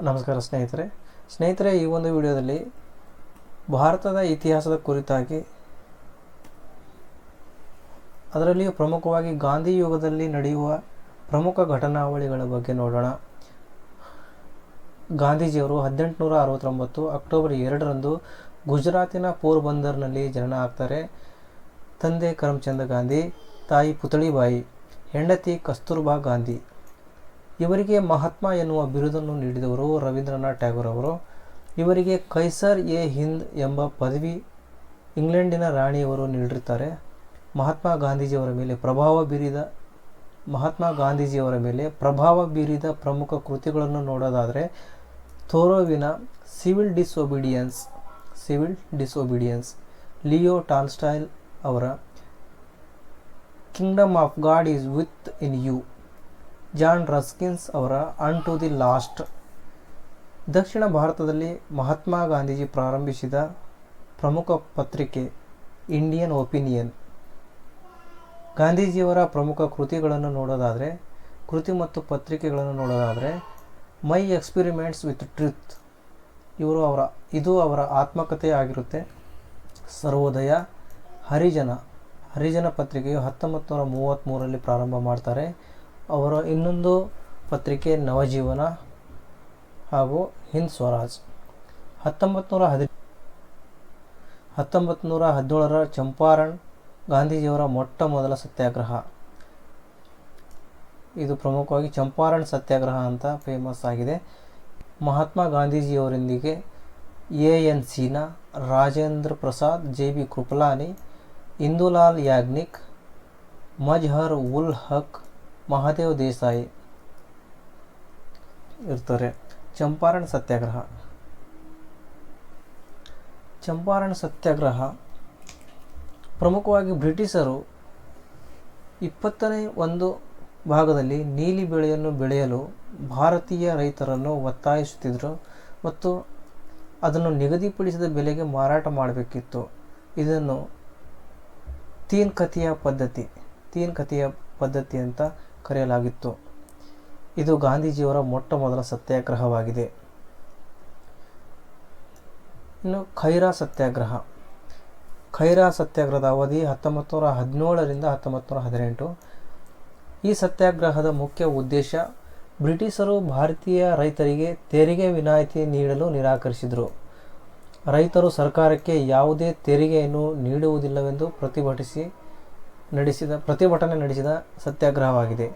ನಮಸ್ಕಾರ ಸ್ನೇಹಿತರೆ ಈ ಒಂದು ವಿಡಿಯೋದಲ್ಲಿ ಭಾರತದ ಇತಿಹಾಸದ ಕುರಿತಾಗಿ ಅದರಲ್ಲಿಯೂ ಪ್ರಮುಖವಾಗಿ ಗಾಂಧಿ ಯುಗದಲ್ಲಿ ನಡೆಯುವ ಪ್ರಮುಖ ಘಟನಾವಳಿಗಳ ಬಗ್ಗೆ ನೋಡೋಣ. ಗಾಂಧೀಜಿಯವರು 1869 ಅಕ್ಟೋಬರ್ 2ರಂದು ಗುಜರಾತಿನ ಪೋರ್ಬಂದರ್ನಲ್ಲಿ ಜನನ ಆಗ್ತಾರೆ. ತಂದೆ ಕರಮ್ಚಂದ್ ಗಾಂಧಿ, ತಾಯಿ ಪುತಳಿಬಾಯಿ, ಹೆಂಡತಿ ಕಸ್ತೂರ್ಬಾ ಗಾಂಧಿ. ಇವರಿಗೆ ಮಹಾತ್ಮ ಎನ್ನುವ ಬಿರುದನ್ನು ನೀಡಿದವರು ರವೀಂದ್ರನಾಥ್ ಟ್ಯಾಗೋರ್ ಅವರು. ಇವರಿಗೆ ಕೈಸರ್ ಎ ಹಿಂದ್ ಎಂಬ ಪದವಿ ಇಂಗ್ಲೆಂಡಿನ ರಾಣಿಯವರು ನೀಡಿರುತ್ತಾರೆ. ಮಹಾತ್ಮ ಗಾಂಧೀಜಿಯವರ ಮೇಲೆ ಪ್ರಭಾವ ಬೀರಿದ ಪ್ರಮುಖ ಕೃತಿಗಳನ್ನು ನೋಡೋದಾದರೆ ಥೋರೋವಿನ ಸಿವಿಲ್ ಡಿಸೊಬಿಡಿಯನ್ಸ್, ಲಿಯೋ ಟಾಲ್ಸ್ಟಾಯ್ ಅವರ kingdom of God is within you, John Ruskin's ಅವರ ಅನ್ ಟು ದಿ ಲಾಸ್ಟ್. ದಕ್ಷಿಣ ಭಾರತದಲ್ಲಿ ಮಹಾತ್ಮ ಗಾಂಧೀಜಿ ಪ್ರಾರಂಭಿಸಿದ ಪ್ರಮುಖ ಪತ್ರಿಕೆ ಇಂಡಿಯನ್ ಒಪಿನಿಯನ್. ಗಾಂಧೀಜಿಯವರ ಪ್ರಮುಖ ಕೃತಿ ಮತ್ತು ಪತ್ರಿಕೆಗಳನ್ನು ನೋಡೋದಾದರೆ ಮೈ ಎಕ್ಸ್ಪೆರಿಮೆಂಟ್ಸ್ ವಿತ್ ಟ್ರೂತ್ ಇದು ಅವರ ಆತ್ಮಕಥೆ ಆಗಿರುತ್ತೆ. ಸರ್ವೋದಯ, ಹರಿಜನ ಪತ್ರಿಕೆಯು 1933ರಲ್ಲಿ ಪ್ರಾರಂಭ ಮಾಡ್ತಾರೆ. ಅವರ ಇನ್ನೊಂದು ಪತ್ರಿಕೆ ನವಜೀವನ ಹಾಗೂ ಹಿಂದ್ ಸ್ವರಾಜ್. 1917ರ ಚಂಪಾರಣ್ ಗಾಂಧೀಜಿಯವರ ಮೊಟ್ಟ ಮೊದಲ ಸತ್ಯಾಗ್ರಹ. ಇದು ಪ್ರಮುಖವಾಗಿ ಚಂಪಾರಣ್ ಸತ್ಯಾಗ್ರಹ ಅಂತ ಫೇಮಸ್ ಆಗಿದೆ. ಮಹಾತ್ಮ ಗಾಂಧೀಜಿಯವರೊಂದಿಗೆ ಎಎನ್ಸಿನ ರಾಜೇಂದ್ರ ಪ್ರಸಾದ್, ಜೆ.ಬಿ. ಕೃಪಲಾನಿ, ಇಂದುಲಾಲ್ ಯಾಗ್ನಿಕ್, ಮಜ್ಹರ್ ಉಲ್ ಹಕ್, ಮಹಾದೇವ್ ದೇಸಾಯಿ ಇರ್ತಾರೆ. ಚಂಪಾರಣ್ ಸತ್ಯಾಗ್ರಹ ಪ್ರಮುಖವಾಗಿ ಬ್ರಿಟಿಷರು 20ನೇ ಒಂದು ಭಾಗದಲ್ಲಿ ನೀಲಿ ಬೆಳೆಯನ್ನು ಬೆಳೆಯಲು ಭಾರತೀಯ ರೈತರನ್ನು ಒತ್ತಾಯಿಸುತ್ತಿದ್ದರು ಮತ್ತು ಅದನ್ನು ನಿಗದಿಪಡಿಸಿದ ಬೆಲೆಗೆ ಮಾರಾಟ ಮಾಡಬೇಕಿತ್ತು. ಇದನ್ನು ತೀನ್ ಕತಿಯ ಪದ್ಧತಿ ಅಂತ ಕರೆಯಲಾಗಿತ್ತು. ಇದು ಗಾಂಧೀಜಿಯವರ ಮೊಟ್ಟ ಮೊದಲ ಸತ್ಯಾಗ್ರಹವಾಗಿದೆ. ಇನ್ನು ಖೈರಾ ಸತ್ಯಾಗ್ರಹದ ಅವಧಿ 1917ರಿಂದ 1918. ಈ ಸತ್ಯಾಗ್ರಹದ ಮುಖ್ಯ ಉದ್ದೇಶ ಬ್ರಿಟಿಷರು ಭಾರತೀಯ ರೈತರಿಗೆ ತೆರಿಗೆ ವಿನಾಯಿತಿ ನೀಡಲು ನಿರಾಕರಿಸಿದರು. ರೈತರು ಸರ್ಕಾರಕ್ಕೆ ಯಾವುದೇ ತೆರಿಗೆಯನ್ನು ನೀಡುವುದಿಲ್ಲವೆಂದು ಪ್ರತಿಭಟನೆ ನಡೆಸಿದ ಸತ್ಯಾಗ್ರಹವಾಗಿದೆ.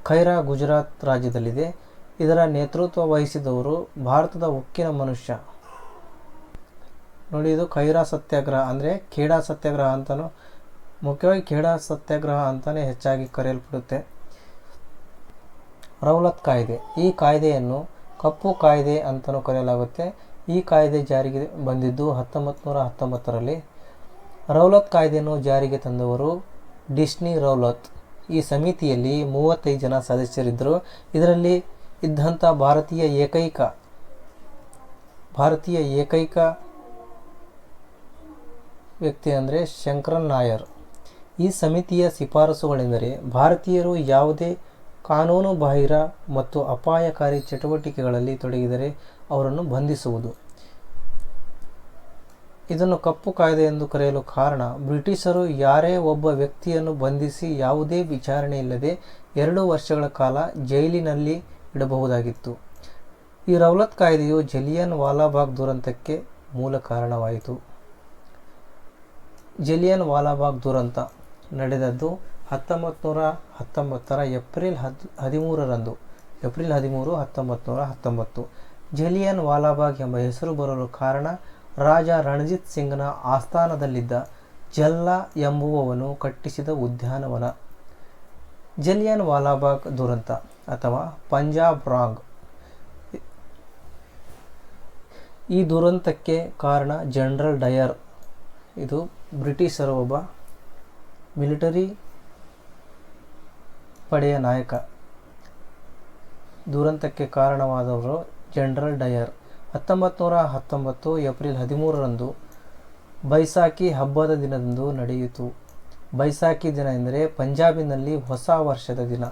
ಖೈರಾ ಗುಜರಾತ್ ರಾಜ್ಯದಲ್ಲಿದೆ. ಇದರ ನೇತೃತ್ವ ವಹಿಸಿದವರು ಭಾರತದ ಉಕ್ಕಿನ ಮನುಷ್ಯ. ನೋಡಿ, ಇದು ಖೈರಾ ಸತ್ಯಾಗ್ರಹ ಅಂದರೆ ಖೇಡಾ ಸತ್ಯಾಗ್ರಹ ಅಂತಲೂ, ಮುಖ್ಯವಾಗಿ ಖೇಡಾ ಸತ್ಯಾಗ್ರಹ ಅಂತಲೇ ಹೆಚ್ಚಾಗಿ ಕರೆಯಲ್ಪಡುತ್ತೆ. ರೌಲತ್ ಕಾಯ್ದೆ. ಈ ಕಾಯ್ದೆಯನ್ನು ಕಪ್ಪು ಕಾಯ್ದೆ ಅಂತಲೂ ಕರೆಯಲಾಗುತ್ತೆ. ಈ ಕಾಯ್ದೆ ಜಾರಿಗೆ ಬಂದಿದ್ದು 1919ರಲ್ಲಿ. ರೌಲತ್ ಕಾಯ್ದೆಯನ್ನು ಜಾರಿಗೆ ತಂದವರು ಡಿಸ್ನಿ ರೌಲತ್. ಈ ಸಮಿತಿಯಲ್ಲಿ 35 ಜನ ಸದಸ್ಯರಿದ್ದರು. ಇದರಲ್ಲಿ ಇದ್ದಂಥ ಭಾರತೀಯ ಏಕೈಕ ವ್ಯಕ್ತಿ ಅಂದರೆ ಶಂಕರನ್ ನಾಯರ್. ಈ ಸಮಿತಿಯ ಶಿಫಾರಸುಗಳೆಂದರೆ ಭಾರತೀಯರು ಯಾವುದೇ ಕಾನೂನುಬಾಹಿರ ಮತ್ತು ಅಪಾಯಕಾರಿ ಚಟುವಟಿಕೆಗಳಲ್ಲಿ ತೊಡಗಿದರೆ ಅವರನ್ನು ಬಂಧಿಸುವುದು. ಇದನ್ನು ಕಪ್ಪು ಕಾಯ್ದೆ ಎಂದು ಕರೆಯಲು ಕಾರಣ, ಬ್ರಿಟಿಷರು ಯಾರೇ ಒಬ್ಬ ವ್ಯಕ್ತಿಯನ್ನು ಬಂಧಿಸಿ ಯಾವುದೇ ವಿಚಾರಣೆ ಇಲ್ಲದೆ 2 ವರ್ಷಗಳ ಕಾಲ ಜೈಲಿನಲ್ಲಿ ಇಡಬಹುದಾಗಿತ್ತು. ಈ ರೌಲತ್ ಕಾಯ್ದೆಯು ಜಲಿಯನ್ ವಾಲಾಬಾಗ್ ದುರಂತಕ್ಕೆ ಮೂಲ ಕಾರಣವಾಯಿತು. ಜಲಿಯನ್ ವಾಲಾಬಾಗ್ ದುರಂತ ನಡೆದದ್ದು 1919ರ ಏಪ್ರಿಲ್ 13, 1919. ಜಲಿಯನ್ ವಾಲಾಬಾಗ್ ಎಂಬ ಹೆಸರು ಬರಲು ಕಾರಣ, ರಾಜ ರಣಜಿತ್ ಸಿಂಗ್ನ ಆಸ್ಥಾನದಲ್ಲಿದ್ದ ಜಲ್ಲಾ ಎಂಬುವವನು ಕಟ್ಟಿಸಿದ ಉದ್ಯಾನವನ. ಜಲಿಯನ್ ವಾಲಾಬಾಗ್ ದುರಂತ ಅಥವಾ ಪಂಜಾಬ್ ರಾಂಗ್. ಈ ದುರಂತಕ್ಕೆ ಕಾರಣ ಜನರಲ್ ಡಯರ್. ಇದು ಬ್ರಿಟಿಷರ ಒಬ್ಬ ಮಿಲಿಟರಿ ಪಡೆಯ ನಾಯಕ. ದುರಂತಕ್ಕೆ ಕಾರಣವಾದವರು ಜನರಲ್ ಡಯರ್. 1919 ಏಪ್ರಿಲ್ 13ರಂದು ಬೈಸಾಖಿ ಹಬ್ಬದ ದಿನದಂದು ನಡೆಯಿತು. ಬೈಸಾಖಿ ದಿನ ಎಂದರೆ ಪಂಜಾಬಿನಲ್ಲಿ ಹೊಸ ವರ್ಷದ ದಿನ.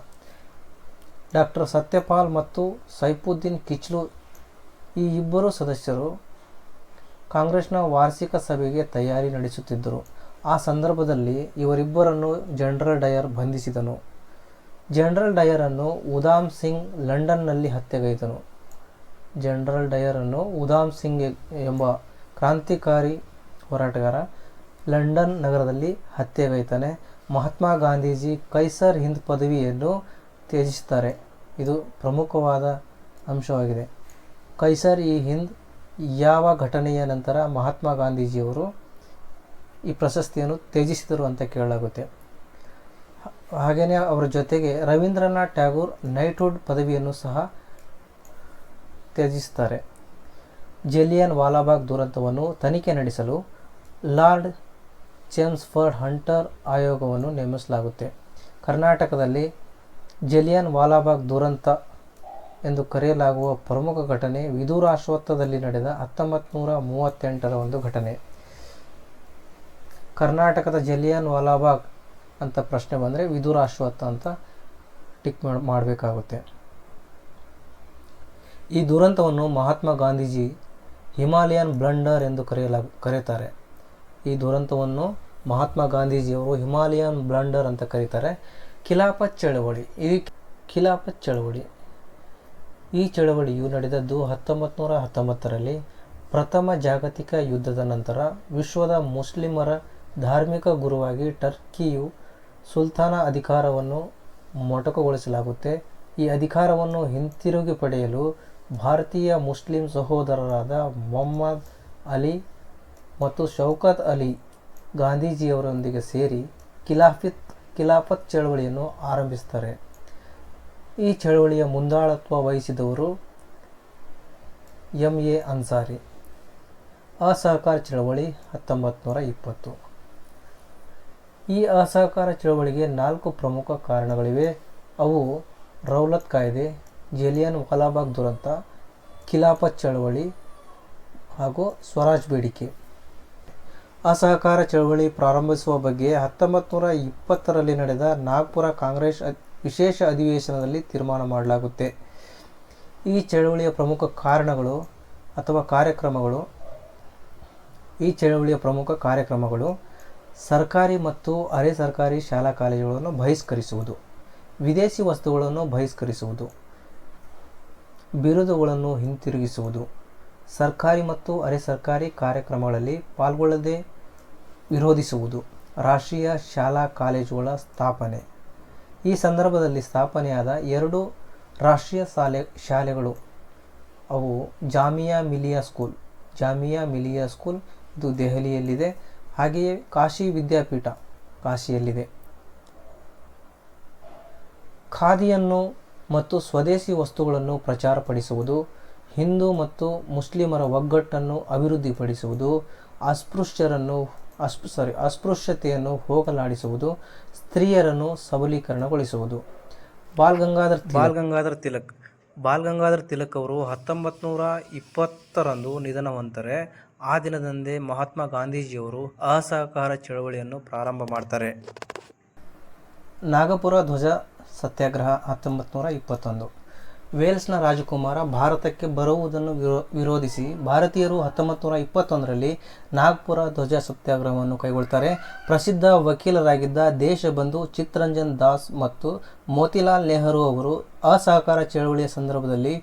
ಡಾಕ್ಟರ್ ಸತ್ಯಪಾಲ್ ಮತ್ತು ಸೈಫುದ್ದೀನ್ ಕಿಚ್ಲು ಈ ಇಬ್ಬರು ಸದಸ್ಯರು ಕಾಂಗ್ರೆಸ್ನ ವಾರ್ಷಿಕ ಸಭೆಗೆ ತಯಾರಿ ನಡೆಸುತ್ತಿದ್ದರು. ಆ ಸಂದರ್ಭದಲ್ಲಿ ಇವರಿಬ್ಬರನ್ನು general Dyer ಬಂಧಿಸಿದನು. General ಡಯರನ್ನು Udham Singh ಲಂಡನ್ನಲ್ಲಿ ಹತ್ಯೆಗೈದನು. ಜನರಲ್ ಡಯರನ್ನು ಉಧಾಮ್ ಸಿಂಗ್ ಎಂಬ ಕ್ರಾಂತಿಕಾರಿ ಹೋರಾಟಗಾರ ಲಂಡನ್ ನಗರದಲ್ಲಿ ಹತ್ಯೆಗೈತಾನೆ. ಮಹಾತ್ಮ ಗಾಂಧೀಜಿ ಕೈಸರ್ ಹಿಂದ್ ಪದವಿಯನ್ನು ತ್ಯಜಿಸುತ್ತಾರೆ. ಇದು ಪ್ರಮುಖವಾದ ಅಂಶವಾಗಿದೆ. ಕೈಸರ್ ಇ ಹಿಂದ್ ಯಾವ ಘಟನೆಯ ನಂತರ ಮಹಾತ್ಮ ಗಾಂಧೀಜಿಯವರು ಈ ಪ್ರಶಸ್ತಿಯನ್ನು ತ್ಯಜಿಸಿದರು ಅಂತ ಕೇಳಲಾಗುತ್ತೆ. ಹಾಗೆಯೇ ಅವರ ಜೊತೆಗೆ ರವೀಂದ್ರನಾಥ್ ಟ್ಯಾಗೂರ್ ನೈಟ್ಹುಡ್ ಪದವಿಯನ್ನು ಸಹ ತ್ಯಜಿಸುತ್ತಾರೆ. ಜಲಿಯನ್ ವಾಲಾಬಾಗ್ ದುರಂತವನ್ನು ತನಿಖೆ ನಡೆಸಲು ಲಾರ್ಡ್ ಚೆಮ್ಸ್ಫರ್ಡ್ ಹಂಟರ್ ಆಯೋಗವನ್ನು ನೇಮಿಸಲಾಗುತ್ತೆ. ಕರ್ನಾಟಕದಲ್ಲಿ ಜಲಿಯನ್ ವಾಲಾಬಾಗ್ ದುರಂತ ಎಂದು ಕರೆಯಲಾಗುವ ಪ್ರಮುಖ ಘಟನೆ ವಿಧುರಾಶ್ವತ್ಥದಲ್ಲಿ ನಡೆದ 1938ರ ಒಂದು ಘಟನೆ. ಕರ್ನಾಟಕದ ಜಲಿಯನ್ ವಾಲಾಬಾಗ್ ಅಂತ ಪ್ರಶ್ನೆ ಬಂದರೆ ವಿಧುರಾಶ್ವತ್ಥ ಅಂತ ಟಿಕ್ ಮಾಡಬೇಕಾಗುತ್ತೆ. ಈ ದುರಂತವನ್ನು ಮಹಾತ್ಮ ಗಾಂಧೀಜಿ ಹಿಮಾಲಯನ್ ಬ್ಲಂಡರ್ ಎಂದು ಕರೆಯುತ್ತಾರೆ. ಈ ದುರಂತವನ್ನು ಮಹಾತ್ಮ ಗಾಂಧೀಜಿಯವರು ಹಿಮಾಲಯನ್ ಬ್ಲಂಡರ್ ಅಂತ ಕರೀತಾರೆ. ಖಿಲಾಫತ್ ಚಳವಳಿ. ಖಿಲಾಫತ್ ಚಳವಳಿ ಈ ಚಳವಳಿಯು ನಡೆದದ್ದು 1919ರಲ್ಲಿ. ಪ್ರಥಮ ಜಾಗತಿಕ ಯುದ್ಧದ ನಂತರ ವಿಶ್ವದ ಮುಸ್ಲಿಮರ ಧಾರ್ಮಿಕ ಗುರುವಾಗಿ ಟರ್ಕಿಯು ಸುಲ್ತಾನ ಅಧಿಕಾರವನ್ನು ಮೊಟಕುಗೊಳಿಸಲಾಗುತ್ತೆ. ಈ ಅಧಿಕಾರವನ್ನು ಹಿಂತಿರುಗಿ ಪಡೆಯಲು ಭಾರತೀಯ ಮುಸ್ಲಿಂ ಸಹೋದರರಾದ ಮೊಹಮ್ಮದ್ ಅಲಿ ಮತ್ತು ಶೌಕತ್ ಅಲಿ ಗಾಂಧೀಜಿಯವರೊಂದಿಗೆ ಸೇರಿ ಖಿಲಾಫತ್ ಚಳವಳಿಯನ್ನು ಆರಂಭಿಸುತ್ತಾರೆ. ಈ ಚಳವಳಿಯ ಮುಂದಾಳತ್ವ ವಹಿಸಿದವರು ಎಂ.ಎ. ಅನ್ಸಾರಿ. ಅಸಹಕಾರ ಚಳವಳಿ 1920. ಈ ಅಸಹಕಾರ ಚಳವಳಿಗೆ 4 ಪ್ರಮುಖ ಕಾರಣಗಳಿವೆ. ಅವು ರೌಲತ್ ಕಾಯ್ದೆ, ಜಲಿಯನ್ ವಾಲಾಬಾಗ್ ದುರಂತ, ಖಿಲಾಫತ್ ಚಳವಳಿ ಹಾಗೂ ಸ್ವರಾಜ್ ಬೇಡಿಕೆ. ಅಸಹಕಾರ ಚಳವಳಿ ಪ್ರಾರಂಭಿಸುವ ಬಗ್ಗೆ 1920ರಲ್ಲಿ ನಡೆದ ನಾಗ್ಪುರ ಕಾಂಗ್ರೆಸ್ ವಿಶೇಷ ಅಧಿವೇಶನದಲ್ಲಿ ತೀರ್ಮಾನ ಮಾಡಲಾಗುತ್ತೆ. ಈ ಚಳವಳಿಯ ಪ್ರಮುಖ ಕಾರಣಗಳು ಅಥವಾ ಕಾರ್ಯಕ್ರಮಗಳು ಸರ್ಕಾರಿ ಮತ್ತು ಅರೆ ಸರ್ಕಾರಿ ಶಾಲಾ ಕಾಲೇಜುಗಳನ್ನು ಬಹಿಷ್ಕರಿಸುವುದು, ವಿದೇಶಿ ವಸ್ತುಗಳನ್ನು ಬಹಿಷ್ಕರಿಸುವುದು, ಬಿರುದುಗಳನ್ನು ಹಿಂತಿರುಗಿಸುವುದು, ಸರ್ಕಾರಿ ಮತ್ತು ಅರೆ ಸರ್ಕಾರಿ ಕಾರ್ಯಕ್ರಮಗಳಲ್ಲಿ ಪಾಲ್ಗೊಳ್ಳದೆ ವಿರೋಧಿಸುವುದು, ರಾಷ್ಟ್ರೀಯ ಶಾಲಾ ಕಾಲೇಜುಗಳ ಸ್ಥಾಪನೆ. ಈ ಸಂದರ್ಭದಲ್ಲಿ ಸ್ಥಾಪನೆಯಾದ 2 ರಾಷ್ಟ್ರೀಯ ಶಾಲೆಗಳು ಅವು ಜಾಮಿಯಾ ಮಿಲಿಯಾ ಸ್ಕೂಲ್ ಇದು ದೆಹಲಿಯಲ್ಲಿದೆ. ಹಾಗೆಯೇ ಕಾಶಿ ವಿದ್ಯಾಪೀಠ ಕಾಶಿಯಲ್ಲಿದೆ. ಖಾದಿಯನ್ನು ಮತ್ತು ಸ್ವದೇಶಿ ವಸ್ತುಗಳನ್ನು ಪ್ರಚಾರಪಡಿಸುವುದು, ಹಿಂದೂ ಮತ್ತು ಮುಸ್ಲಿಮರ ಒಗ್ಗಟ್ಟನ್ನು ಅಭಿವೃದ್ಧಿಪಡಿಸುವುದು, ಅಸ್ಪೃಶ್ಯತೆಯನ್ನು ಹೋಗಲಾಡಿಸುವುದು, ಸ್ತ್ರೀಯರನ್ನು ಸಬಲೀಕರಣಗೊಳಿಸುವುದು. ಬಾಲ್ ಗಂಗಾಧರ್ ತಿಲಕ್ ಅವರು 1920ರಂದು ನಿಧನ ಹೊಂದುತ್ತಾರೆ. ಆ ದಿನದಂದೇ ಮಹಾತ್ಮ ಗಾಂಧೀಜಿಯವರು ಅಸಹಕಾರ ಚಳವಳಿಯನ್ನು ಪ್ರಾರಂಭ ಮಾಡ್ತಾರೆ. ನಾಗಪುರ ಧ್ವಜ ಸತ್ಯಾಗ್ರಹ 1921. ವೇಲ್ಸ್ನ ರಾಜಕುಮಾರ ಭಾರತಕ್ಕೆ ಬರುವುದನ್ನು ವಿರೋಧಿಸಿ ಭಾರತೀಯರು 1921ರಲ್ಲಿ ನಾಗ್ಪುರ ಧ್ವಜ ಸತ್ಯಾಗ್ರಹವನ್ನು ಕೈಗೊಳ್ಳುತ್ತಾರೆ. ಪ್ರಸಿದ್ಧ ವಕೀಲರಾಗಿದ್ದ ದೇಶಬಂಧು ಚಿತ್ತರಂಜನ್ ದಾಸ್ ಮತ್ತು ಮೋತಿಲಾಲ್ ನೆಹರು ಅವರು ಅಸಹಕಾರ ಚಳವಳಿಯ ಸಂದರ್ಭದಲ್ಲಿ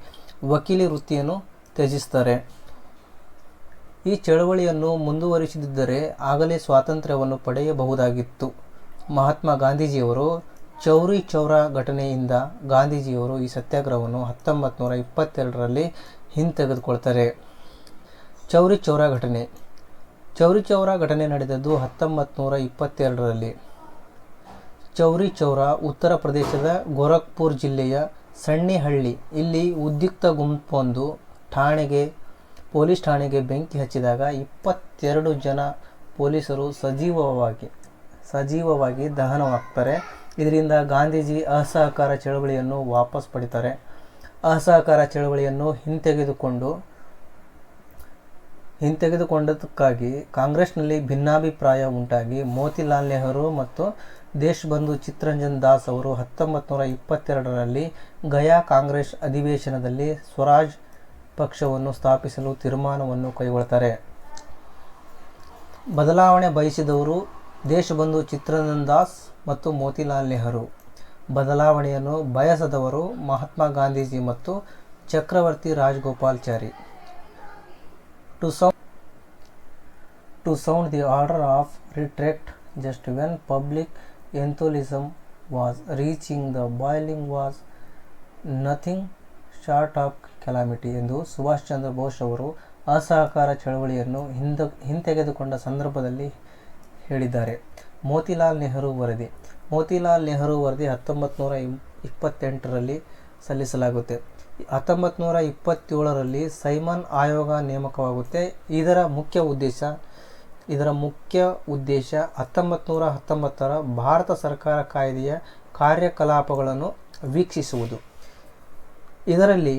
ವಕೀಲಿ ವೃತ್ತಿಯನ್ನು ತ್ಯಜಿಸುತ್ತಾರೆ. ಈ ಚಳವಳಿಯನ್ನು ಮುಂದುವರಿಸದಿದ್ದರೆ ಆಗಲೇ ಸ್ವಾತಂತ್ರ್ಯವನ್ನು ಪಡೆಯಬಹುದಾಗಿತ್ತು. ಮಹಾತ್ಮ ಗಾಂಧೀಜಿಯವರು ಚೌರಿ ಚೌರಾ ಘಟನೆಯಿಂದ ಗಾಂಧೀಜಿಯವರು ಈ ಸತ್ಯಾಗ್ರಹವನ್ನು 1922ರಲ್ಲಿ ಹಿಂತೆಗೆದುಕೊಳ್ತಾರೆ. ಚೌರಿ ಚೌರಾ ಘಟನೆ ನಡೆದದ್ದು 1922ರಲ್ಲಿ. ಚೌರಿ ಚೌರಾ ಉತ್ತರ ಪ್ರದೇಶದ ಗೋರಖ್ಪುರ್ ಜಿಲ್ಲೆಯ ಸಣ್ಣಿಹಳ್ಳಿ. ಇಲ್ಲಿ ಉದ್ರಿಕ್ತ ಗುಂಪೊಂದು ಪೊಲೀಸ್ ಠಾಣೆಗೆ ಬೆಂಕಿ ಹಚ್ಚಿದಾಗ 22 ಜನ ಪೊಲೀಸರು ಸಜೀವವಾಗಿ ದಹನವಾಗ್ತಾರೆ. ಇದರಿಂದ ಗಾಂಧೀಜಿ ಅಸಹಕಾರ ಚಳವಳಿಯನ್ನು ವಾಪಸ್ ಪಡಿತಾರೆ. ಅಸಹಕಾರ ಚಳವಳಿಯನ್ನು ಹಿಂತೆಗೆದುಕೊಂಡದಕ್ಕಾಗಿ ಕಾಂಗ್ರೆಸ್ನಲ್ಲಿ ಭಿನ್ನಾಭಿಪ್ರಾಯ ಉಂಟಾಗಿ ಮೋತಿಲಾಲ್ ನೆಹರು ಮತ್ತು ದೇಶಬಂಧು ಚಿತ್ತರಂಜನ್ ದಾಸ್ ಅವರು 1922ರಲ್ಲಿ ಗಯಾ ಕಾಂಗ್ರೆಸ್ ಅಧಿವೇಶನದಲ್ಲಿ ಸ್ವರಾಜ್ ಪಕ್ಷವನ್ನು ಸ್ಥಾಪಿಸಲು ತೀರ್ಮಾನವನ್ನು ಕೈಗೊಳ್ಳುತ್ತಾರೆ. ಬದಲಾವಣೆ ಬಯಸಿದವರು ದೇಶಬಂಧು ಚಿತ್ತರಂಜನ್ ದಾಸ್ ಮತ್ತು ಮೋತಿಲಾಲ್ ನೆಹರು. ಬದಲಾವಣೆಯನ್ನು ಬಯಸದವರು ಮಹಾತ್ಮ ಗಾಂಧೀಜಿ ಮತ್ತು ಚಕ್ರವರ್ತಿ Rajagopalachari. To sound the order of retreat just when public enthusiasm was reaching the boiling was nothing short of calamity ಎಂದು ಸುಭಾಷ್ ಚಂದ್ರ ಬೋಸ್ ಅವರು ಅಸಹಕಾರ ಚಳವಳಿಯನ್ನು ಹಿಂತೆಗೆದುಕೊಂಡ ಸಂದರ್ಭದಲ್ಲಿ ಹೇಳಿದ್ದಾರೆ. ಮೋತಿಲಾಲ್ ನೆಹರು ವರದಿ. ಮೋತಿಲಾಲ್ ನೆಹರು ವರದಿ 1928ರಲ್ಲಿ ಸಲ್ಲಿಸಲಾಗುತ್ತೆ. 1927ರಲ್ಲಿ ಸೈಮನ್ ಆಯೋಗ ನೇಮಕವಾಗುತ್ತೆ. ಇದರ ಮುಖ್ಯ ಉದ್ದೇಶ 1919ರ ಭಾರತ ಸರ್ಕಾರ ಕಾಯ್ದೆಯ ಕಾರ್ಯಕಲಾಪಗಳನ್ನು ವೀಕ್ಷಿಸುವುದು. ಇದರಲ್ಲಿ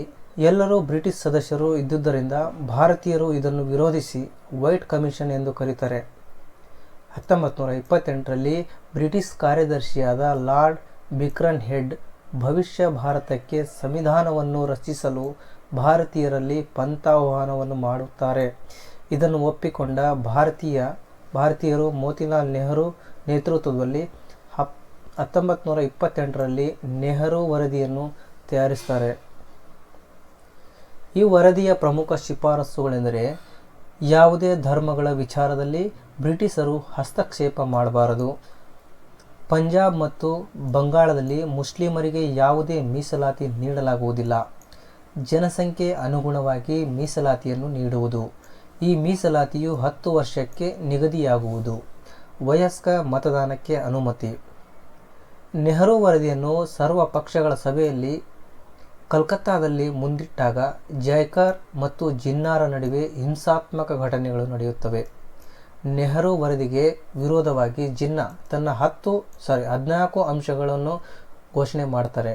ಎಲ್ಲರೂ ಬ್ರಿಟಿಷ್ ಸದಸ್ಯರು ಇದ್ದುದರಿಂದ ಭಾರತೀಯರು ಇದನ್ನು ವಿರೋಧಿಸಿ ವೈಟ್ ಕಮಿಷನ್ ಎಂದು ಕರೆಯುತ್ತಾರೆ. 1928ರಲ್ಲಿ ಬ್ರಿಟಿಷ್ ಕಾರ್ಯದರ್ಶಿಯಾದ ಲಾರ್ಡ್ ಬಿಕ್ರನ್ ಹೆಡ್ ಭವಿಷ್ಯ ಭಾರತಕ್ಕೆ ಸಂವಿಧಾನವನ್ನು ರಚಿಸಲು ಭಾರತೀಯರಲ್ಲಿ ಪಂಥಾಹ್ವಾನವನ್ನು ಮಾಡುತ್ತಾರೆ. ಇದನ್ನು ಒಪ್ಪಿಕೊಂಡ ಭಾರತೀಯರು ಮೋತಿಲಾಲ್ ನೆಹರು ನೇತೃತ್ವದಲ್ಲಿ 1928ರಲ್ಲಿ ನೆಹರು ವರದಿಯನ್ನು ತಯಾರಿಸುತ್ತಾರೆ. ಈ ವರದಿಯ ಪ್ರಮುಖ ಶಿಫಾರಸುಗಳೆಂದರೆ ಯಾವುದೇ ಧರ್ಮಗಳ ವಿಚಾರದಲ್ಲಿ ಬ್ರಿಟಿಷರು ಹಸ್ತಕ್ಷೇಪ ಮಾಡಬಾರದು. ಪಂಜಾಬ್ ಮತ್ತು ಬಂಗಾಳದಲ್ಲಿ ಮುಸ್ಲಿಮರಿಗೆ ಯಾವುದೇ ಮೀಸಲಾತಿ ನೀಡಲಾಗುವುದಿಲ್ಲ. ಜನಸಂಖ್ಯೆ ಅನುಗುಣವಾಗಿ ಮೀಸಲಾತಿಯನ್ನು ನೀಡುವುದು. ಈ ಮೀಸಲಾತಿಯು 10 ವರ್ಷಕ್ಕೆ ನಿಗದಿಯಾಗುವುದು. ವಯಸ್ಕ ಮತದಾನಕ್ಕೆ ಅನುಮತಿ. ನೆಹರು ವರದಿಯನ್ನು ಸರ್ವ ಪಕ್ಷಗಳ ಸಭೆಯಲ್ಲಿ ಕಲ್ಕತ್ತಾದಲ್ಲಿ ಮುಂದಿಟ್ಟಾಗ ಜೈಕರ್ ಮತ್ತು ಜಿನ್ನಾರ ನಡುವೆ ಹಿಂಸಾತ್ಮಕ ಘಟನೆಗಳು ನಡೆಯುತ್ತವೆ. ನೆಹರು ವರದಿಗೆ ವಿರೋಧವಾಗಿ ಜಿನ್ನಾ ತನ್ನ 14 ಅಂಶಗಳನ್ನು ಘೋಷಣೆ ಮಾಡ್ತಾರೆ.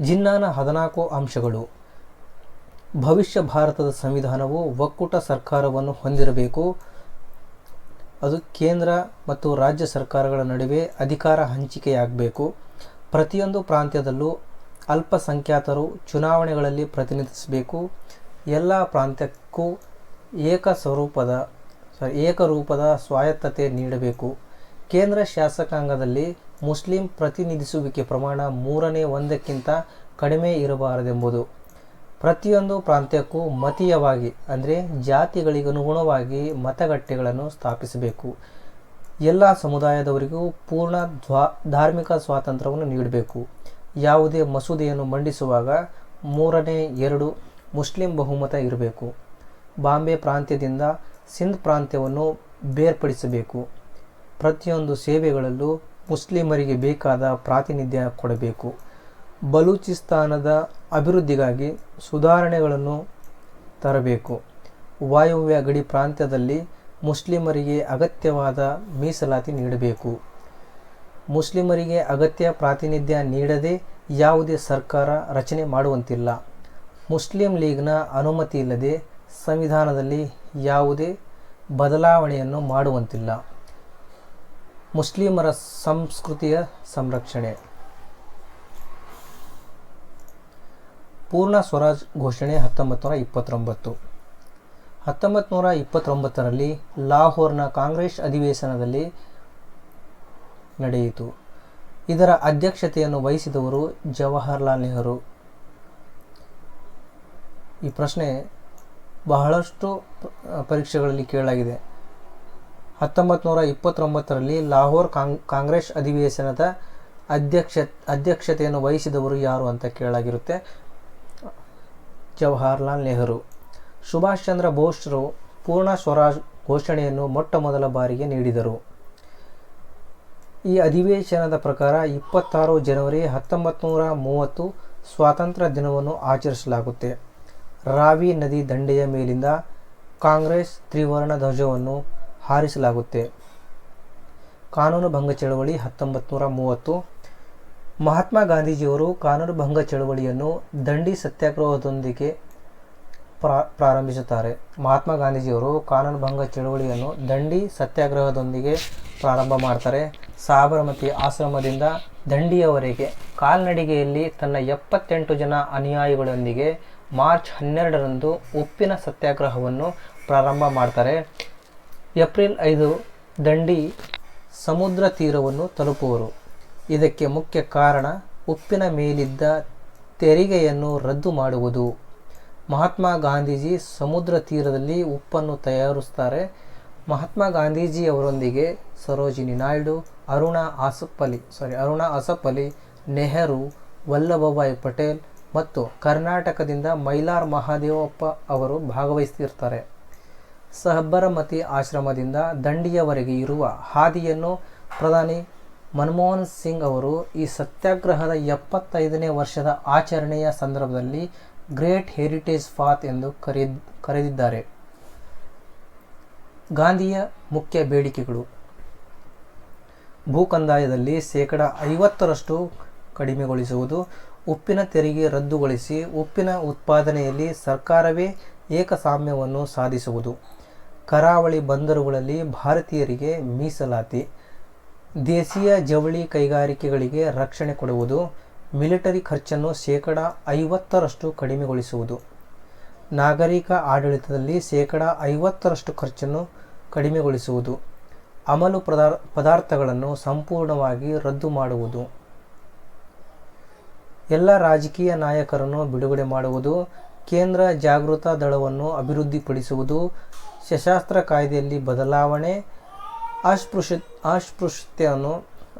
ಜಿನ್ನಾನ 14 ಅಂಶಗಳು: ಭವಿಷ್ಯ ಭಾರತದ ಸಂವಿಧಾನವು ಒಕ್ಕೂಟ ಸರ್ಕಾರವನ್ನು ಹೊಂದಿರಬೇಕು. ಅದು ಕೇಂದ್ರ ಮತ್ತು ರಾಜ್ಯ ಸರ್ಕಾರಗಳ ನಡುವೆ ಅಧಿಕಾರ ಹಂಚಿಕೆಯಾಗಬೇಕು. ಪ್ರತಿಯೊಂದು ಪ್ರಾಂತ್ಯದಲ್ಲೂ ಅಲ್ಪಸಂಖ್ಯಾತರು ಚುನಾವಣೆಗಳಲ್ಲಿ ಪ್ರತಿನಿಧಿಸಬೇಕು. ಎಲ್ಲ ಪ್ರಾಂತ್ಯಕ್ಕೂ ಏಕರೂಪದ ಸ್ವಾಯತ್ತತೆ ನೀಡಬೇಕು. ಕೇಂದ್ರ ಶಾಸಕಾಂಗದಲ್ಲಿ ಮುಸ್ಲಿಂ ಪ್ರತಿನಿಧಿಸುವಿಕೆ ಪ್ರಮಾಣ 1/3ಕ್ಕಿಂತ ಕಡಿಮೆ ಇರಬಾರದೆಂಬುದು. ಪ್ರತಿಯೊಂದು ಪ್ರಾಂತ್ಯಕ್ಕೂ ಮತೀಯವಾಗಿ ಅಂದರೆ ಜಾತಿಗಳಿಗನುಗುಣವಾಗಿ ಮತಗಟ್ಟೆಗಳನ್ನು ಸ್ಥಾಪಿಸಬೇಕು. ಎಲ್ಲ ಸಮುದಾಯದವರಿಗೂ ಪೂರ್ಣ ಧಾರ್ಮಿಕ ಸ್ವಾತಂತ್ರ್ಯವನ್ನು ನೀಡಬೇಕು. ಯಾವುದೇ ಮಸೂದೆಯನ್ನು ಮಂಡಿಸುವಾಗ 3/2 ಮುಸ್ಲಿಂ ಬಹುಮತ ಇರಬೇಕು. ಬಾಂಬೆ ಪ್ರಾಂತ್ಯದಿಂದ ಸಿಂಧ್ ಪ್ರಾಂತ್ಯವನ್ನು ಬೇರ್ಪಡಿಸಬೇಕು. ಪ್ರತಿಯೊಂದು ಸೇವೆಗಳಲ್ಲೂ ಮುಸ್ಲಿಮರಿಗೆ ಬೇಕಾದ ಪ್ರಾತಿನಿಧ್ಯ ಕೊಡಬೇಕು. ಬಲೂಚಿಸ್ತಾನದ ಅಭಿವೃದ್ಧಿಗಾಗಿ ಸುಧಾರಣೆಗಳನ್ನು ತರಬೇಕು. ವಾಯವ್ಯ ಗಡಿ ಪ್ರಾಂತ್ಯದಲ್ಲಿ ಮುಸ್ಲಿಮರಿಗೆ ಅಗತ್ಯವಾದ ಮೀಸಲಾತಿ ನೀಡಬೇಕು. ಮುಸ್ಲಿಮರಿಗೆ ಅಗತ್ಯ ಪ್ರಾತಿನಿಧ್ಯ ನೀಡದೆ ಯಾವುದೇ ಸರ್ಕಾರ ರಚನೆ ಮಾಡುವಂತಿಲ್ಲ. ಮುಸ್ಲಿಂ ಲೀಗ್ನ ಅನುಮತಿ ಇಲ್ಲದೆ ಸಂವಿಧಾನದಲ್ಲಿ ಯಾವುದೇ ಬದಲಾವಣೆಯನ್ನು ಮಾಡುವಂತಿಲ್ಲ. ಮುಸ್ಲಿಮರ ಸಂಸ್ಕೃತಿಯ ಸಂರಕ್ಷಣೆ. ಪೂರ್ಣ ಸ್ವರಾಜ್ ಘೋಷಣೆ 1929. 1929ರಲ್ಲಿ ಲಾಹೋರ್ನ ಕಾಂಗ್ರೆಸ್ ಅಧಿವೇಶನದಲ್ಲಿ ನಡೆಯಿತು. ಇದರ ಅಧ್ಯಕ್ಷತೆಯನ್ನು ವಹಿಸಿದವರು ಜವಾಹರ್ಲಾಲ್ ನೆಹರು. ಈ ಪ್ರಶ್ನೆ ಬಹಳಷ್ಟು ಪರೀಕ್ಷೆಗಳಲ್ಲಿ ಕೇಳಲಾಗಿದೆ. 1929ರಲ್ಲಿ ಲಾಹೋರ್ ಕಾಂಗ್ರೆಸ್ ಅಧಿವೇಶನದ ಅಧ್ಯಕ್ಷತೆಯನ್ನು ವಹಿಸಿದವರು ಯಾರು ಅಂತ ಕೇಳಲಾಗಿರುತ್ತೆ. ಜವಾಹರ್ಲಾಲ್ ನೆಹರು. ಸುಭಾಷ್ ಚಂದ್ರ ಬೋಸ್ರು ಪೂರ್ಣ ಸ್ವರಾಜ್ ಘೋಷಣೆಯನ್ನು ಮೊಟ್ಟಮೊದಲ ಬಾರಿಗೆ ನೀಡಿದರು. ಈ ಅಧಿವೇಶನದ ಪ್ರಕಾರ 26 ಜನವರಿ 1930 ಸ್ವಾತಂತ್ರ್ಯ ದಿನವನ್ನು ಆಚರಿಸಲಾಗುತ್ತೆ. ರಾವಿ ನದಿ ದಂಡೆಯ ಮೇಲಿಂದ ಕಾಂಗ್ರೆಸ್ ತ್ರಿವರ್ಣ ಧ್ವಜವನ್ನು ಹಾರಿಸಲಾಗುತ್ತೆ. ಕಾನೂನು ಭಂಗ ಚಳವಳಿ 1930. ಮಹಾತ್ಮ ಗಾಂಧೀಜಿಯವರು ಕಾನೂನು ಭಂಗ ಚಳವಳಿಯನ್ನು ದಂಡಿ ಸತ್ಯಾಗ್ರಹದೊಂದಿಗೆ ಪ್ರಾರಂಭಿಸುತ್ತಾರೆ. ಮಹಾತ್ಮ ಗಾಂಧೀಜಿಯವರು ಕಾನೂನು ಭಂಗ ಚಳವಳಿಯನ್ನು ದಂಡಿ ಸತ್ಯಾಗ್ರಹದೊಂದಿಗೆ ಪ್ರಾರಂಭ ಮಾಡ್ತಾರೆ. ಸಾಬರಮತಿ ಆಶ್ರಮದಿಂದ ದಂಡಿಯವರೆಗೆ ಕಾಲ್ನಡಿಗೆಯಲ್ಲಿ ತನ್ನ 78 ಜನ ಅನುಯಾಯಿಗಳೊಂದಿಗೆ ಮಾರ್ಚ್ 12ರಂದು ಉಪ್ಪಿನ ಸತ್ಯಾಗ್ರಹವನ್ನು ಪ್ರಾರಂಭ ಮಾಡ್ತಾರೆ. ಏಪ್ರಿಲ್ 5 ದಂಡಿ ಸಮುದ್ರ ತೀರವನ್ನು ತಲುಪುವರು. ಇದಕ್ಕೆ ಮುಖ್ಯ ಕಾರಣ ಉಪ್ಪಿನ ಮೇಲಿದ್ದ ತೆರಿಗೆಯನ್ನು ರದ್ದು ಮಾಡುವುದು. ಮಹಾತ್ಮ ಗಾಂಧೀಜಿ ಸಮುದ್ರ ತೀರದಲ್ಲಿ ಉಪ್ಪನ್ನು ತಯಾರಿಸ್ತಾರೆ. ಮಹಾತ್ಮ ಗಾಂಧೀಜಿಯವರೊಂದಿಗೆ ಸರೋಜಿನಿ ನಾಯ್ಡು, ಅರುಣಾ ಅಸಫ್ ಅಲಿ, ನೆಹರು, ವಲ್ಲಭಭಾಯಿ ಪಟೇಲ್ ಮತ್ತು ಕರ್ನಾಟಕದಿಂದ ಮೈಲಾರ್ ಮಹದೇವಪ್ಪ ಅವರು ಭಾಗವಹಿಸುತ್ತಿರ್ತಾರೆ. ಸಬರಮತಿ ಆಶ್ರಮದಿಂದ ದಂಡಿಯವರೆಗೆ ಇರುವ ಹಾದಿಯನ್ನು ಪ್ರಧಾನಿ ಮನಮೋಹನ್ ಸಿಂಗ್ ಅವರು ಈ ಸತ್ಯಾಗ್ರಹದ 75ನೇ ವರ್ಷದ ಆಚರಣೆಯ ಸಂದರ್ಭದಲ್ಲಿ ಗ್ರೇಟ್ ಹೆರಿಟೇಜ್ ಪಾತ್ ಎಂದು ಕರೆದಿದ್ದಾರೆ. ಗಾಂಧಿಯ ಮುಖ್ಯ ಬೇಡಿಕೆಗಳು: ಭೂಕಂದಾಯದಲ್ಲಿ 50% ಕಡಿಮೆಗೊಳಿಸುವುದು, ಉಪ್ಪಿನ ತೆರಿಗೆ ರದ್ದುಗೊಳಿಸಿ ಉಪ್ಪಿನ ಉತ್ಪಾದನೆಯಲ್ಲಿ ಸರ್ಕಾರವೇ ಏಕಸ್ವಾಮ್ಯವನ್ನು ಸಾಧಿಸುವುದು, ಕರಾವಳಿ ಬಂದರುಗಳಲ್ಲಿ ಭಾರತೀಯರಿಗೆ ಮೀಸಲಾತಿ, ದೇಶೀಯ ಜವಳಿ ಕೈಗಾರಿಕೆಗಳಿಗೆ ರಕ್ಷಣೆ ಕೊಡುವುದು, ಮಿಲಿಟರಿ ಖರ್ಚನ್ನು 50% ಕಡಿಮೆಗೊಳಿಸುವುದು, ನಾಗರಿಕ ಆಡಳಿತದಲ್ಲಿ 50% ಖರ್ಚನ್ನು ಕಡಿಮೆಗೊಳಿಸುವುದು, ಅಮಲು ಪದಾರ್ಥಗಳನ್ನು ಸಂಪೂರ್ಣವಾಗಿ ರದ್ದು ಮಾಡುವುದು, ಎಲ್ಲ ರಾಜಕೀಯ ನಾಯಕರನ್ನು ಬಿಡುಗಡೆ ಮಾಡುವುದು, ಕೇಂದ್ರ ಜಾಗೃತ ದಳವನ್ನು ಅಭಿವೃದ್ಧಿಪಡಿಸುವುದು, ಸಶಸ್ತ್ರ ಕಾಯ್ದೆಯಲ್ಲಿ ಬದಲಾವಣೆ,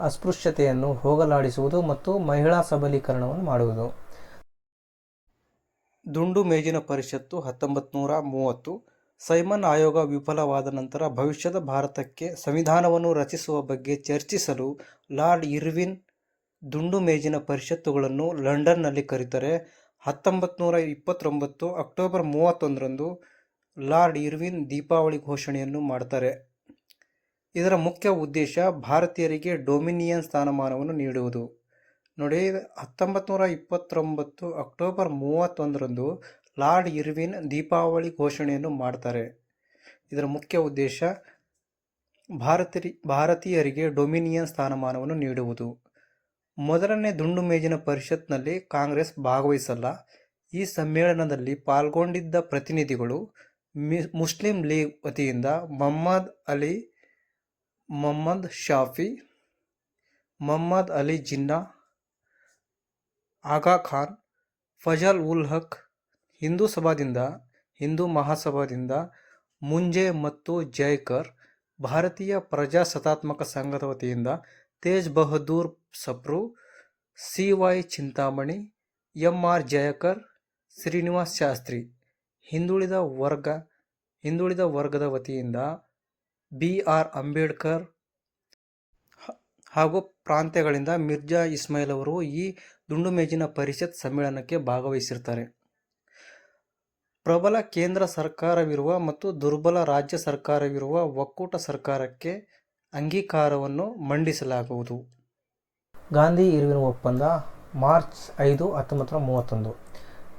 ಅಸ್ಪೃಶ್ಯತೆಯನ್ನು ಹೋಗಲಾಡಿಸುವುದು ಮತ್ತು ಮಹಿಳಾ ಸಬಲೀಕರಣವನ್ನು ಮಾಡುವುದು. ದುಂಡು ಮೇಜಿನ ಪರಿಷತ್ತು 1930. ಸೈಮನ್ ಆಯೋಗ ವಿಫಲವಾದ ನಂತರ ಭವಿಷ್ಯದ ಭಾರತಕ್ಕೆ ಸಂವಿಧಾನವನ್ನು ರಚಿಸುವ ಬಗ್ಗೆ ಚರ್ಚಿಸಲು ಲಾರ್ಡ್ ಇರ್ವಿನ್ ದುಂಡು ಮೇಜಿನ ಪರಿಷತ್ತುಗಳನ್ನು ಲಂಡನ್ನಲ್ಲಿ ಕರೆಯುತ್ತಾರೆ. 1929 ಅಕ್ಟೋಬರ್ 31ರಂದು ಲಾರ್ಡ್ ಇರ್ವಿನ್ ದೀಪಾವಳಿ ಘೋಷಣೆಯನ್ನು ಮಾಡ್ತಾರೆ. ಇದರ ಮುಖ್ಯ ಉದ್ದೇಶ ಭಾರತೀಯರಿಗೆ ಡೊಮಿನಿಯನ್ ಸ್ಥಾನಮಾನವನ್ನು ನೀಡುವುದು. ನೋಡಿ, 1929 ಅಕ್ಟೋಬರ್ 31ರಂದು ಲಾರ್ಡ್ ಇರ್ವಿನ್ ದೀಪಾವಳಿ ಘೋಷಣೆಯನ್ನು ಮಾಡ್ತಾರೆ. ಇದರ ಮುಖ್ಯ ಉದ್ದೇಶ ಭಾರತೀಯರಿಗೆ ಡೊಮಿನಿಯನ್ ಸ್ಥಾನಮಾನವನ್ನು ನೀಡುವುದು. ಮೊದಲನೇ ದುಂಡು ಮೇಜಿನ ಪರಿಷತ್ನಲ್ಲಿ ಕಾಂಗ್ರೆಸ್ ಭಾಗವಹಿಸಲ್ಲ. ಈ ಸಮ್ಮೇಳನದಲ್ಲಿ ಪಾಲ್ಗೊಂಡಿದ್ದ ಪ್ರತಿನಿಧಿಗಳು ಮುಸ್ಲಿಂ ಲೀಗ್ ವತಿಯಿಂದ ಮೊಹಮ್ಮದ್ ಶಾಫಿ, ಮೊಹಮ್ಮದ್ ಅಲಿ ಜಿನ್ನಾ, ಆಗಾ ಖಾನ್, ಫಜಲ್ ಉಲ್ ಹಕ್, ಹಿಂದೂ ಮಹಾಸಭಾದಿಂದ ಮುಂಜೆ ಮತ್ತು ಜೈಕರ್, ಭಾರತೀಯ ಪ್ರಜಾಸತ್ತಾತ್ಮಕ ಸಂಘದ ವತಿಯಿಂದ ತೇಜ್ ಬಹದ್ದೂರ್ ಸಪ್ರು, ಸಿ.ವೈ. ಚಿಂತಾಮಣಿ, ಎಂ.ಆರ್. ಜಯಕರ್, ಶ್ರೀನಿವಾಸ್ ಶಾಸ್ತ್ರಿ, ಹಿಂದುಳಿದ ವರ್ಗದ ವತಿಯಿಂದ ಬಿ.ಆರ್. ಅಂಬೇಡ್ಕರ್ ಹಾಗೂ ಪ್ರಾಂತ್ಯಗಳಿಂದ ಮಿರ್ಜಾ ಇಸ್ಮಾಯಿಲ್ ಅವರು ಈ ದುಂಡು ಮೇಜಿನ ಪರಿಷತ್ ಸಮ್ಮೇಳನಕ್ಕೆ ಭಾಗವಹಿಸಿರ್ತಾರೆ. ಪ್ರಬಲ ಕೇಂದ್ರ ಸರ್ಕಾರವಿರುವ ಮತ್ತು ದುರ್ಬಲ ರಾಜ್ಯ ಸರ್ಕಾರವಿರುವ ಒಕ್ಕೂಟ ಸರ್ಕಾರಕ್ಕೆ ಅಂಗೀಕಾರವನ್ನು ಮಂಡಿಸಲಾಗುವುದು. ಗಾಂಧಿ ಇರ್ವಿನ್ ಒಪ್ಪಂದ ಮಾರ್ಚ್ 5, 1931.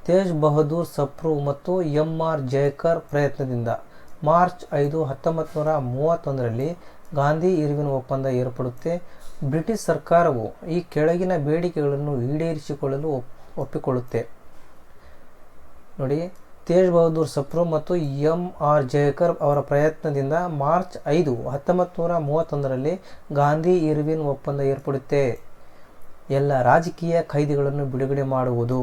ತೇಜ್ ಬಹದ್ದೂರ್ ಸಪ್ರು ಮತ್ತು ಎಂ.ಆರ್. ಜಯಕರ್ ಪ್ರಯತ್ನದಿಂದ ಮಾರ್ಚ್ 5, 1931ರಲ್ಲಿ ಗಾಂಧಿ ಇರ್ವಿನ್ ಒಪ್ಪಂದ ಏರ್ಪಡುತ್ತೆ. ಬ್ರಿಟಿಷ್ ಸರ್ಕಾರವು ಈ ಕೆಳಗಿನ ಬೇಡಿಕೆಗಳನ್ನು ಈಡೇರಿಸಿಕೊಳ್ಳಲು ಒಪ್ಪಿಕೊಳ್ಳುತ್ತೆ. ನೋಡಿ, ತೇಜ್ ಬಹದ್ದೂರ್ ಸಪ್ರು ಮತ್ತು ಎಂ.ಆರ್. ಜಯಕರ್ ಅವರ ಪ್ರಯತ್ನದಿಂದ ಮಾರ್ಚ್ 5, 1931ರಲ್ಲಿ ಗಾಂಧಿ ಇರ್ವಿನ್ ಒಪ್ಪಂದ ಏರ್ಪಡುತ್ತೆ. ಎಲ್ಲ ರಾಜಕೀಯ ಖೈದಿಗಳನ್ನು ಬಿಡುಗಡೆ ಮಾಡುವುದು,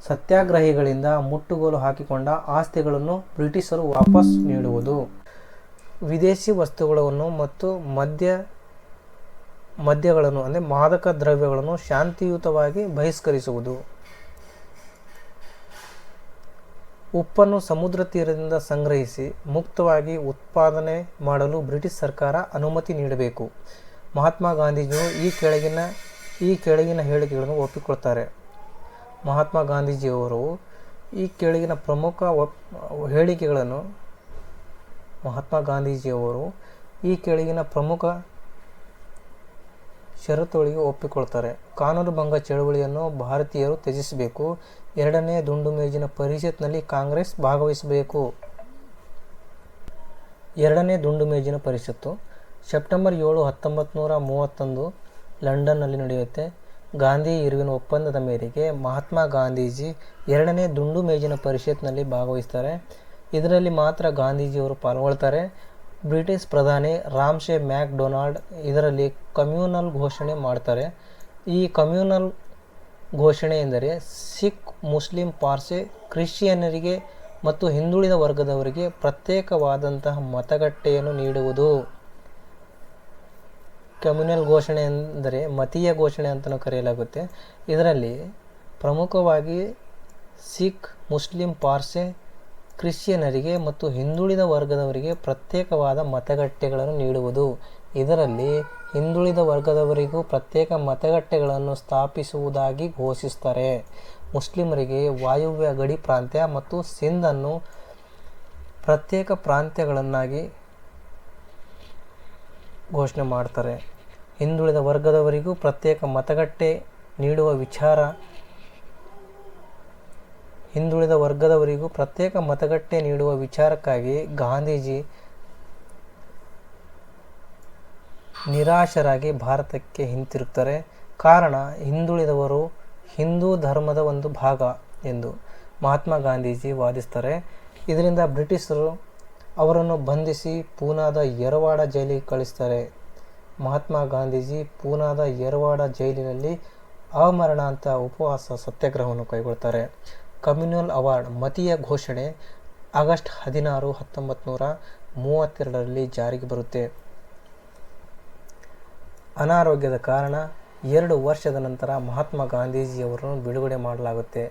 ಸತ್ಯಾಗ್ರಹಿಗಳಿಂದ ಮುಟ್ಟುಗೋಲು ಹಾಕಿಕೊಂಡ ಆಸ್ತಿಗಳನ್ನು ಬ್ರಿಟಿಷರು ವಾಪಸ್ ನೀಡುವುದು, ವಿದೇಶಿ ವಸ್ತುಗಳನ್ನು ಮತ್ತು ಮದ್ಯಗಳನ್ನು ಮಾದಕ ದ್ರವ್ಯಗಳನ್ನು ಶಾಂತಿಯುತವಾಗಿ ಬಹಿಷ್ಕರಿಸುವುದು, ಉಪ್ಪನ್ನು ಸಮುದ್ರ ತೀರದಿಂದ ಸಂಗ್ರಹಿಸಿ ಮುಕ್ತವಾಗಿ ಉತ್ಪಾದನೆ ಮಾಡಲು ಬ್ರಿಟಿಷ್ ಸರ್ಕಾರ ಅನುಮತಿ ನೀಡಬೇಕು. ಮಹಾತ್ಮ ಗಾಂಧೀಜಿಯು ಈ ಕೆಳಗಿನ ಹೇಳಿಕೆಗಳನ್ನು ಒಪ್ಪಿಕೊಳ್ತಾರೆ. ಮಹಾತ್ಮ ಗಾಂಧೀಜಿಯವರು ಈ ಕೆಳಗಿನ ಪ್ರಮುಖ ಷರತ್ತುಗಳಿಗೆ ಒಪ್ಪಿಕೊಳ್ತಾರೆ. ಕಾನೂನು ಭಂಗ ಚಳವಳಿಯನ್ನು ಭಾರತೀಯರು ತ್ಯಜಿಸಬೇಕು. ಎರಡನೇ ದುಂಡು ಮೇಜಿನ ಪರಿಷತ್ನಲ್ಲಿ ಕಾಂಗ್ರೆಸ್ ಭಾಗವಹಿಸಬೇಕು. ಎರಡನೇ ದುಂಡು ಮೇಜಿನ ಪರಿಷತ್ತು ಸೆಪ್ಟೆಂಬರ್ 7, 1931 ಲಂಡನ್ನಲ್ಲಿ ನಡೆಯುತ್ತೆ. ಗಾಂಧಿ-ಇರ್ವಿನ್ ಒಪ್ಪಂದದ ಮೇರೆಗೆ ಮಹಾತ್ಮ ಗಾಂಧೀಜಿ ಎರಡನೇ ದುಂಡು ಮೇಜಿನ ಪರಿಷತ್ನಲ್ಲಿ ಭಾಗವಹಿಸ್ತಾರೆ. ಇದರಲ್ಲಿ ಮಾತ್ರ ಗಾಂಧೀಜಿಯವರು ಪಾಲ್ಗೊಳ್ತಾರೆ. ಬ್ರಿಟಿಷ್ ಪ್ರಧಾನಿ ರಾಮ್ಸೆ ಮ್ಯಾಕ್ ಡೊನಾಲ್ಡ್ ಇದರಲ್ಲಿ ಕಮ್ಯೂನಲ್ ಘೋಷಣೆ ಮಾಡ್ತಾರೆ. ಈ ಕಮ್ಯೂನಲ್ ಘೋಷಣೆ ಎಂದರೆ ಸಿಖ್, ಮುಸ್ಲಿಂ, ಪಾರ್ಸಿ, ಕ್ರಿಶ್ಚಿಯನ್ನರಿಗೆ ಮತ್ತು ಹಿಂದುಳಿದ ವರ್ಗದವರಿಗೆ ಪ್ರತ್ಯೇಕವಾದಂತಹ ಮತಗಟ್ಟೆಯನ್ನು ನೀಡುವುದು. ಕಮ್ಯೂನಲ್ ಘೋಷಣೆ ಎಂದರೆ ಮತೀಯ ಘೋಷಣೆ ಅಂತಲೂ ಕರೆಯಲಾಗುತ್ತೆ. ಇದರಲ್ಲಿ ಪ್ರಮುಖವಾಗಿ ಸಿಖ್, ಮುಸ್ಲಿಂ, ಪಾರ್ಸಿ, ಕ್ರಿಶ್ಚಿಯನ್ನರಿಗೆ ಮತ್ತು ಹಿಂದುಳಿದ ವರ್ಗದವರಿಗೆ ಪ್ರತ್ಯೇಕವಾದ ಮತಗಟ್ಟೆಗಳನ್ನು ನೀಡುವುದು. ಇದರಲ್ಲಿ ಹಿಂದುಳಿದ ವರ್ಗದವರಿಗೂ ಪ್ರತ್ಯೇಕ ಮತಗಟ್ಟೆಗಳನ್ನು ಸ್ಥಾಪಿಸುವುದಾಗಿ ಘೋಷಿಸುತ್ತಾರೆ. ಮುಸ್ಲಿಮರಿಗೆ ವಾಯುವ್ಯ ಗಡಿ ಪ್ರಾಂತ್ಯ ಮತ್ತು ಸಿಂಧನ್ನು ಪ್ರತ್ಯೇಕ ಪ್ರಾಂತ್ಯಗಳನ್ನಾಗಿ ಘೋಷಣೆ ಮಾಡ್ತಾರೆ. ಹಿಂದುಳಿದ ವರ್ಗದವರಿಗೂ ಪ್ರತ್ಯೇಕ ಮತಗಟ್ಟೆ ನೀಡುವ ವಿಚಾರಕ್ಕಾಗಿ ಗಾಂಧೀಜಿ ನಿರಾಶರಾಗಿ ಭಾರತಕ್ಕೆ ಹಿಂತಿರುಗ್ತಾರೆ. ಕಾರಣ, ಹಿಂದುಳಿದವರು ಹಿಂದೂ ಧರ್ಮದ ಒಂದು ಭಾಗ ಎಂದು ಮಹಾತ್ಮ ಗಾಂಧೀಜಿ ವಾದಿಸ್ತಾರೆ. ಇದರಿಂದ ಬ್ರಿಟಿಷರು ಅವರನ್ನು ಬಂಧಿಸಿ ಪೂನಾದ ಯರವಾಡ ಜೈಲಿಗೆ ಕಳಿಸ್ತಾರೆ. ಮಹಾತ್ಮ ಗಾಂಧೀಜಿ ಪೂನಾದ ಯರವಾಡ ಜೈಲಿನಲ್ಲಿ ಅಮರಣಾಂತ ಉಪವಾಸ ಸತ್ಯಾಗ್ರಹವನ್ನು ಕೈಗೊಳ್ತಾರೆ. ಕಮ್ಯೂನಲ್ ಅವಾರ್ಡ್ ಮತೀಯ ಘೋಷಣೆ ಆಗಸ್ಟ್ 16, 1932 ಜಾರಿಗೆ ಬರುತ್ತೆ. ಅನಾರೋಗ್ಯದ ಕಾರಣ 2 ವರ್ಷದ ನಂತರ ಮಹಾತ್ಮ ಗಾಂಧೀಜಿಯವರನ್ನು ಬಿಡುಗಡೆ ಮಾಡಲಾಗುತ್ತೆ.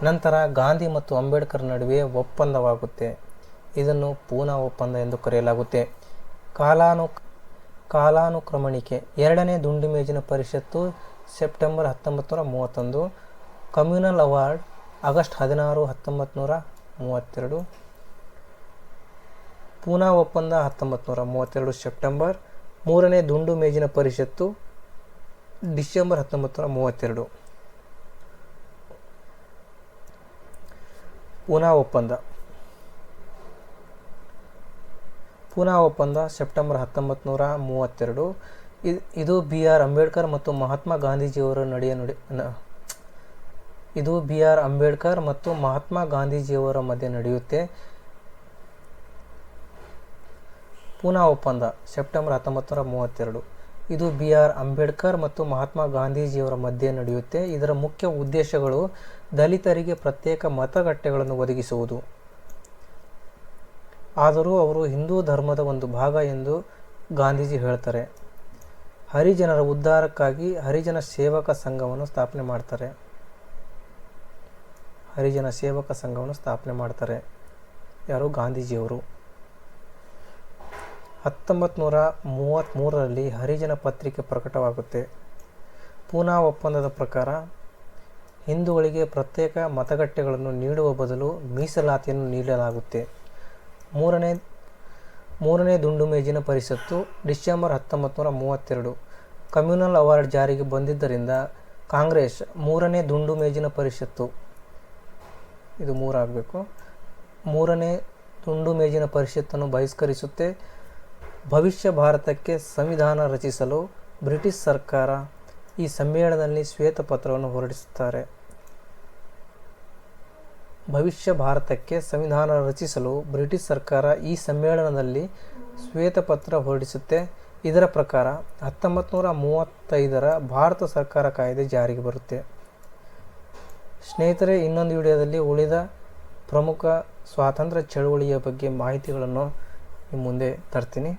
ನಂತರ ಗಾಂಧಿ ಮತ್ತು ಅಂಬೇಡ್ಕರ್ ನಡುವೆ ಒಪ್ಪಂದವಾಗುತ್ತೆ. ಇದನ್ನು ಪೂನಾ ಒಪ್ಪಂದ ಎಂದು ಕರೆಯಲಾಗುತ್ತೆ. ಕಾಲಾನುಕ್ರಮಣಿಕೆ ಎರಡನೇ ದುಂಡು ಮೇಜಿನ ಪರಿಷತ್ತು September 1931, communal award August 16, 1932, Poona ಒಪ್ಪಂದ 1932 ಸೆಪ್ಟೆಂಬರ್, ಮೂರನೇ ದುಂಡು ಮೇಜಿನ ಪರಿಷತ್ತು ಡಿಸೆಂಬರ್ 1932. ಪೂನಾ ಒಪ್ಪಂದ ಸೆಪ್ಟೆಂಬರ್ 1932. ಇದು ಬಿ.ಆರ್. ಅಂಬೇಡ್ಕರ್ ಮತ್ತು ಮಹಾತ್ಮ ಗಾಂಧೀಜಿಯವರ ಮಧ್ಯೆ ನಡೆಯುತ್ತೆ. ಪೂನಾ ಒಪ್ಪಂದ ಸೆಪ್ಟೆಂಬರ್ 1932. ಇದು ಬಿ.ಆರ್. ಅಂಬೇಡ್ಕರ್ ಮತ್ತು ಮಹಾತ್ಮ ಗಾಂಧೀಜಿಯವರ ಮಧ್ಯೆ ನಡೆಯುತ್ತೆ. ಇದರ ಮುಖ್ಯ ಉದ್ದೇಶಗಳು ದಲಿತರಿಗೆ ಪ್ರತ್ಯೇಕ ಮತಗಟ್ಟೆಗಳನ್ನು ಒದಗಿಸುವುದು. ಆದರೂ ಅವರು ಹಿಂದೂ ಧರ್ಮದ ಒಂದು ಭಾಗ ಎಂದು ಗಾಂಧೀಜಿ ಹೇಳ್ತಾರೆ. ಹರಿಜನರ ಉದ್ಧಾರಕ್ಕಾಗಿ ಹರಿಜನ ಸೇವಕ ಸಂಘವನ್ನು ಸ್ಥಾಪನೆ ಮಾಡ್ತಾರೆ. ಯಾರು? ಗಾಂಧೀಜಿಯವರು. 1933 ಹರಿಜನ ಪತ್ರಿಕೆ ಪ್ರಕಟವಾಗುತ್ತೆ. ಪೂನಾ ಒಪ್ಪಂದದ ಪ್ರಕಾರ ಹಿಂದೂಗಳಿಗೆ ಪ್ರತ್ಯೇಕ ಮತಗಟ್ಟೆಗಳನ್ನು ನೀಡುವ ಬದಲು ಮೀಸಲಾತಿಯನ್ನು ನೀಡಲಾಗುತ್ತೆ. ಮೂರನೇ ದುಂಡು ಮೇಜಿನ ಪರಿಷತ್ತು ಡಿಸೆಂಬರ್ 1932. ಕಮ್ಯೂನಲ್ ಅವಾರ್ಡ್ ಜಾರಿಗೆ ಬಂದಿದ್ದರಿಂದ ಕಾಂಗ್ರೆಸ್ ಮೂರನೇ ದುಂಡು ಮೇಜಿನ ಪರಿಷತ್ತು, ಇದು 3 ಆಗಬೇಕು, ಮೂರನೇ ದುಂಡು ಮೇಜಿನ ಪರಿಷತ್ತನ್ನು ಬಹಿಷ್ಕರಿಸುತ್ತೆ. ಭವಿಷ್ಯ ಭಾರತಕ್ಕೆ ಸಂವಿಧಾನ ರಚಿಸಲು ಬ್ರಿಟಿಷ್ ಸರ್ಕಾರ ಈ ಸಮ್ಮೇಳನದಲ್ಲಿ ಶ್ವೇತಪತ್ರವನ್ನು ಹೊರಡಿಸುತ್ತಾರೆ. ಭವಿಷ್ಯ ಭಾರತಕ್ಕೆ ಸಂವಿಧಾನ ರಚಿಸಲು ಬ್ರಿಟಿಷ್ ಸರ್ಕಾರ ಈ ಸಮ್ಮೇಳನದಲ್ಲಿ ಶ್ವೇತಪತ್ರ ಹೊರಡಿಸುತ್ತೆ. ಇದರ ಪ್ರಕಾರ 1935 ಭಾರತ ಸರ್ಕಾರ ಕಾಯ್ದೆ ಜಾರಿಗೆ ಬರುತ್ತೆ. ಸ್ನೇಹಿತರೆ, ಇನ್ನೊಂದು ವಿಡಿಯೋದಲ್ಲಿ ಉಳಿದ ಪ್ರಮುಖ ಸ್ವಾತಂತ್ರ್ಯ ಚಳುವಳಿಯ ಬಗ್ಗೆ ಮಾಹಿತಿಗಳನ್ನು ನಿಮ್ಮ ಮುಂದೆ ತರ್ತೀನಿ.